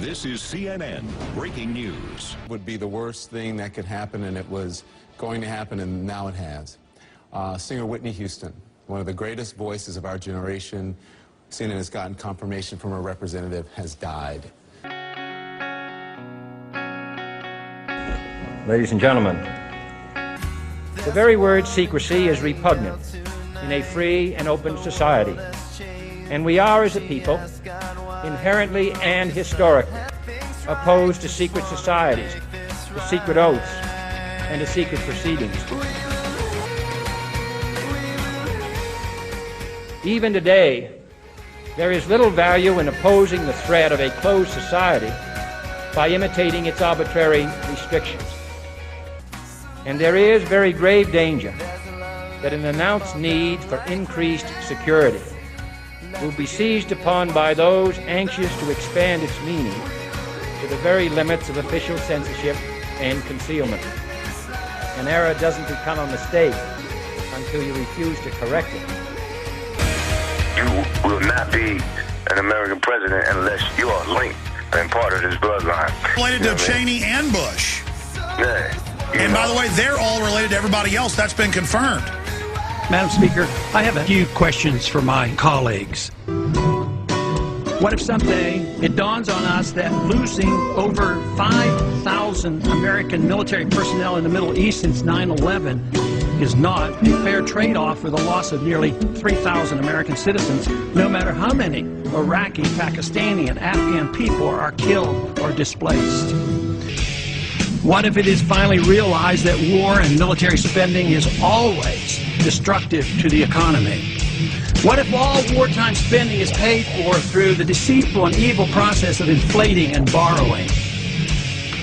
This is CNN Breaking News. Would be the worst thing that could happen, and it was going to happen, and now it has. Singer Whitney Houston, one of the greatest voices of our generation, CNN has gotten confirmation from her representative, has died. Ladies and gentlemen, the very word secrecy is repugnant in a free and open society. And we are, as a people, inherently and historically opposed to secret societies, to secret oaths, and to secret proceedings. Even today, there is little value in opposing the threat of a closed society by imitating its arbitrary restrictions. And there is very grave danger that an announced need for increased security will be seized upon by those anxious to expand its meaning to the very limits of official censorship and concealment. An error doesn't become a mistake until you refuse to correct it. You will not be an American president unless you are linked and part of this bloodline. Related to Cheney and Bush. Yeah. And by the way, they're all related to everybody else. That's been confirmed. Madam Speaker, I have a few questions for my colleagues. What if someday it dawns on us that losing over 5,000 American military personnel in the Middle East since 9/11 is not a fair trade-off for the loss of nearly 3,000 American citizens, no matter how many Iraqi, Pakistani, and Afghan people are killed or displaced? What if it is finally realized that war and military spending is always destructive to the economy? What if all wartime spending is paid for through the deceitful and evil process of inflating and borrowing?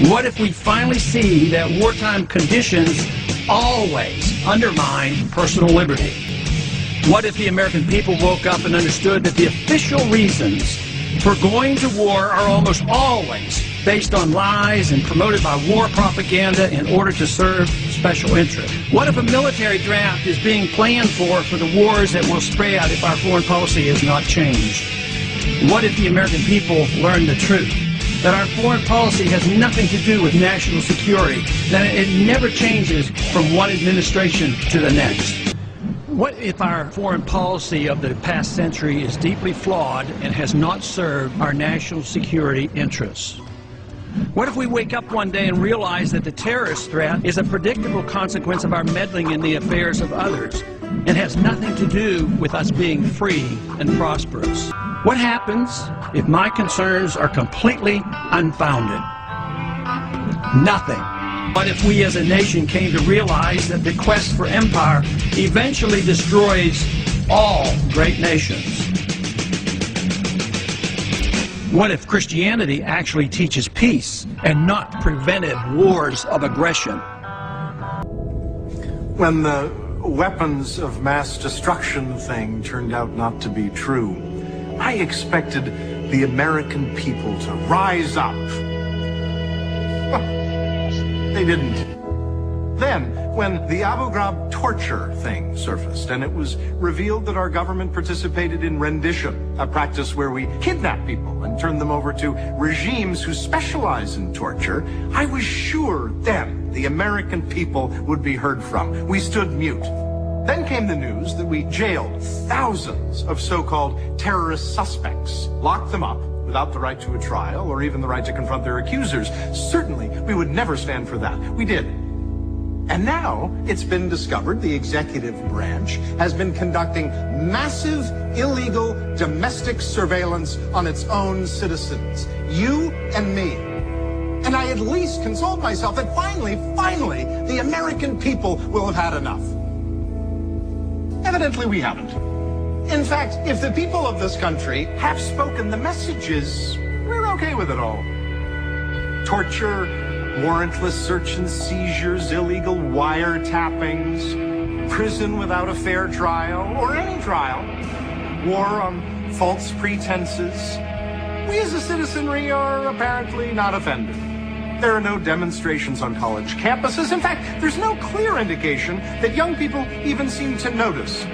What if we finally see that wartime conditions always undermine personal liberty? What if the American people woke up and understood that the official reasons for going to war are almost always based on lies and promoted by war propaganda in order to serve special interests? What if a military draft is being planned for the wars that will spread if our foreign policy is not changed? What if the American people learn the truth, that our foreign policy has nothing to do with national security, that it never changes from one administration to the next? What if our foreign policy of the past century is deeply flawed and has not served our national security interests? What if we wake up one day and realize that the terrorist threat is a predictable consequence of our meddling in the affairs of others and has nothing to do with us being free and prosperous? What happens if my concerns are completely unfounded? Nothing. What if we as a nation came to realize that the quest for empire eventually destroys all great nations? What if Christianity actually teaches peace and not preventive wars of aggression? When the weapons of mass destruction thing turned out not to be true, I expected the American people to rise up. Well, they didn't. Then, when the Abu Ghraib torture thing surfaced and it was revealed that our government participated in rendition, a practice where we kidnap people and turn them over to regimes who specialize in torture, I was sure then the American people would be heard from. We stood mute. Then came the news that we jailed thousands of so-called terrorist suspects, locked them up without the right to a trial or even the right to confront their accusers. Certainly, we would never stand for that. We did. And now it's been discovered the executive branch has been conducting massive, illegal, domestic surveillance on its own citizens, you and me. And I at least consoled myself that finally, the American people will have had enough. Evidently, we haven't. In fact, if the people of this country have spoken the messages, we're okay with it all. Torture, warrantless search and seizures, illegal wiretappings, prison without a fair trial, or any trial, war on false pretenses. We as a citizenry are apparently not offended. There are no demonstrations on college campuses. In fact, there's no clear indication that young people even seem to notice.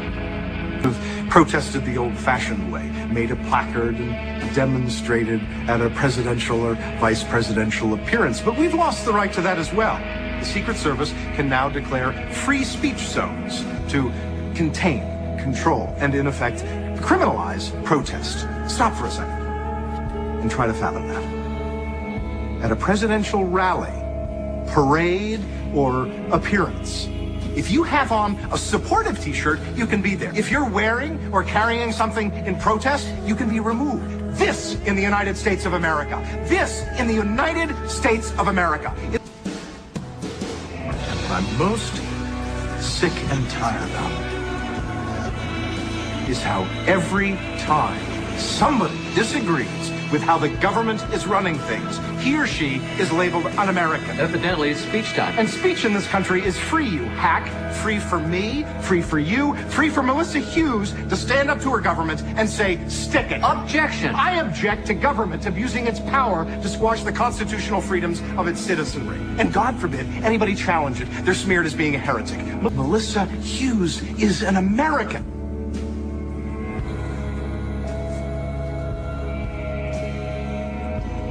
Of protested the old-fashioned way, made a placard and demonstrated at a presidential or vice presidential appearance. But we've lost the right to that as well. The Secret Service can now declare free speech zones to contain, control, and in effect, criminalize protest. Stop for a second and try to fathom that. At a presidential rally, parade, or appearance, if you have on a supportive t-shirt, you can be there. If you're wearing or carrying something in protest, you can be removed. This in the United States of America. This in the United States of America. What I'm most sick and tired of is how every time somebody disagrees with how the government is running things, he or she is labeled un-American. Evidently, it's speech time. And speech in this country is free, you hack. Free for me, free for you, free for Melissa Hughes to stand up to her government and say, stick it. Objection. I object to government abusing its power to squash the constitutional freedoms of its citizenry. And God forbid anybody challenge it. They're smeared as being a heretic. Melissa Hughes is an American.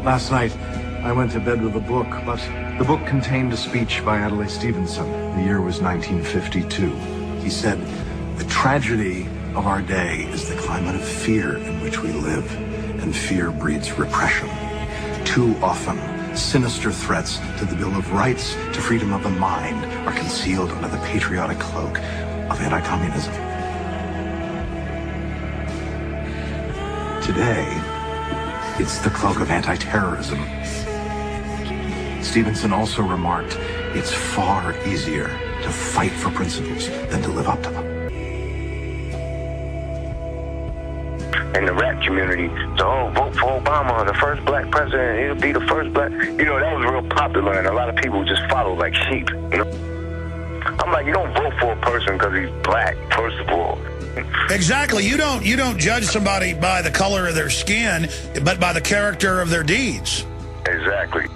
Last night, I went to bed with a book, but the book contained a speech by Adlai Stevenson. The year was 1952. He said, "The tragedy of our day is the climate of fear in which we live, and fear breeds repression. Too often, sinister threats to the Bill of Rights, to freedom of the mind, are concealed under the patriotic cloak of anti-communism." Today, it's the cloak of anti-terrorism. Stevenson also remarked, it's far easier to fight for principles than to live up to them. In the rap community, so vote for Obama, the first black president, he'll be the first black, you know, that was real popular, and a lot of people just follow like sheep, you know. I'm like, you don't vote for a person because he's black, first of all. Exactly. You don't judge somebody by the color of their skin, but by the character of their deeds. Exactly.